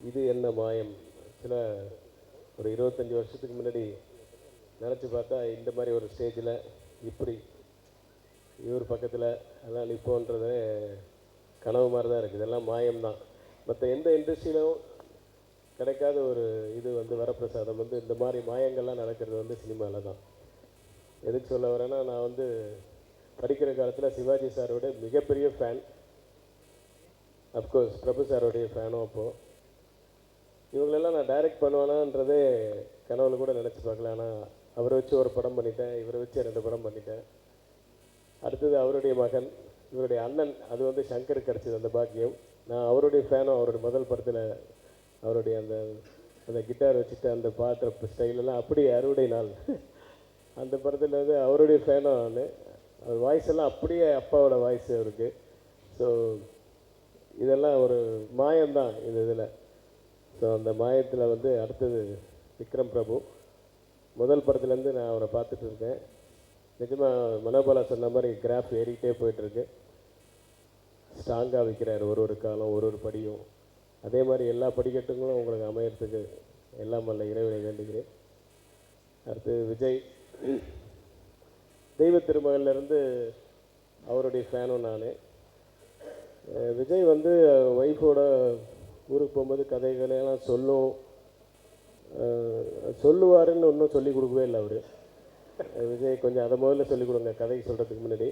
இது என்ன மாயம் சில ஒரு 25 வருஷத்துக்கு முன்னாடி நினச்சி பார்த்தா இந்த மாதிரி ஒரு ஸ்டேஜில் இப்படி இவர் பக்கத்தில் அதெல்லாம் நிற்போன்றது கனவு மாதிரி தான் இருக்குது. இதெல்லாம் மாயம்தான். மற்ற எந்த இண்டஸ்ட்ரியிலும் கிடைக்காத ஒரு இது வரப்பிரசாதம் இந்த மாதிரி மாயங்கள்லாம் நடக்கிறது சினிமாவில் தான். எதுக்கு சொல்ல வரேன்னா, நான் படிக்கிற காலத்தில் சிவாஜி சாரோட மிகப்பெரிய ஃபேன். அஃப்கோர்ஸ் பிரபு சாரோடைய ஃபேனும். அப்போது இவங்களெல்லாம் நான் டைரக்ட் பண்ணுவேனான்றதே கனவுல கூட நினச்சி பார்க்கல. ஆனால் அவரை வச்சு ஒரு படம் பண்ணிட்டேன், இவரை வச்சு 2 படம் பண்ணிட்டேன். அடுத்தது அவருடைய மகன், இவருடைய அண்ணன், அது சங்கர் கிடச்சிது அந்த பாக்கியம். நான் அவருடைய ஃபேனும். அவருடைய முதல் படத்தில் அவருடைய அந்த அந்த கிட்டார் வச்சுட்டு அந்த பாட்டு ஸ்டைலெல்லாம் அப்படியே அறுவடை நாள் அந்த படத்தில் அவருடைய ஃபேனும் நான். அவர் வாய்ஸ் எல்லாம் அப்படியே அப்பாவோட வாய்ஸ் அவருக்கு. ஸோ இதெல்லாம் ஒரு மாயம்தான் இதில். ஸோ அந்த மாயத்தில் அடுத்தது விக்ரம் பிரபு. முதல் படத்துலேருந்து நான் அவரை பார்த்துட்டு இருக்கேன். நிஜமாக மனோபாலா சொன்ன மாதிரி கிராஃப் ஏறிக்கிட்டே போயிட்டுருக்கு. ஸ்ட்ராங்காக வைக்கிறார் ஒரு காலம் ஒரு படியும். அதே மாதிரி எல்லா படிக்கட்டுங்களும் உங்களுக்கு அமையறதுக்கு எல்லாம் வல்ல இறைவனை வேண்டுகிறேன். அடுத்து விஜய். தெய்வ திருமகள்லேருந்து அவருடைய ஃபேனும் நான். விஜய் ஒய்ஃபோட ஊருக்கு போகும்போது கதைகளெல்லாம் சொல்லுவாருன்னு ஒன்றும் சொல்லிக் கொடுக்கவே இல்லை அவர். விஜய் கொஞ்சம் அதை முதல்ல சொல்லிக் கொடுங்க கதை சொல்கிறதுக்கு முன்னாடி.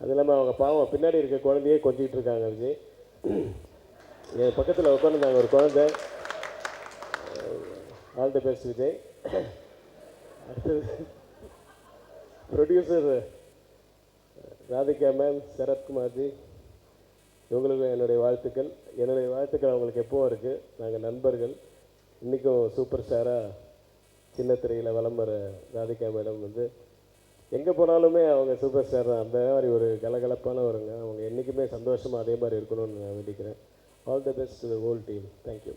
அது இல்லாமல் அவங்க பாவம் பின்னாடி இருக்க குழந்தையே கொஞ்சிக்கிட்டு இருக்காங்க. விஜய் என் பக்கத்தில் உட்காந்துருந்தாங்க ஒரு குழந்தை. All the best Vijay. அடுத்தது ப்ரொடியூசர் ராதிகா மேம், சரத்குமார்ஜி, இவங்களுக்கு என்னுடைய வாழ்த்துக்கள். அவங்களுக்கு எப்போவும் இருக்குது. நாங்கள் நண்பர்கள். இன்றைக்கும் சூப்பர் ஸ்டாராக சின்ன திரையில் வலம் வர ராதிகா மேடம் எங்கே போனாலுமே அவங்க சூப்பர் ஸ்டார் தான். அந்த மாதிரி ஒரு கலகலப்பானவருங்க. அவங்க என்றைக்குமே சந்தோஷமாக அதே மாதிரி இருக்கணும்னு நான் வேண்டிக்கிறேன். All the best to the whole team. Thank you.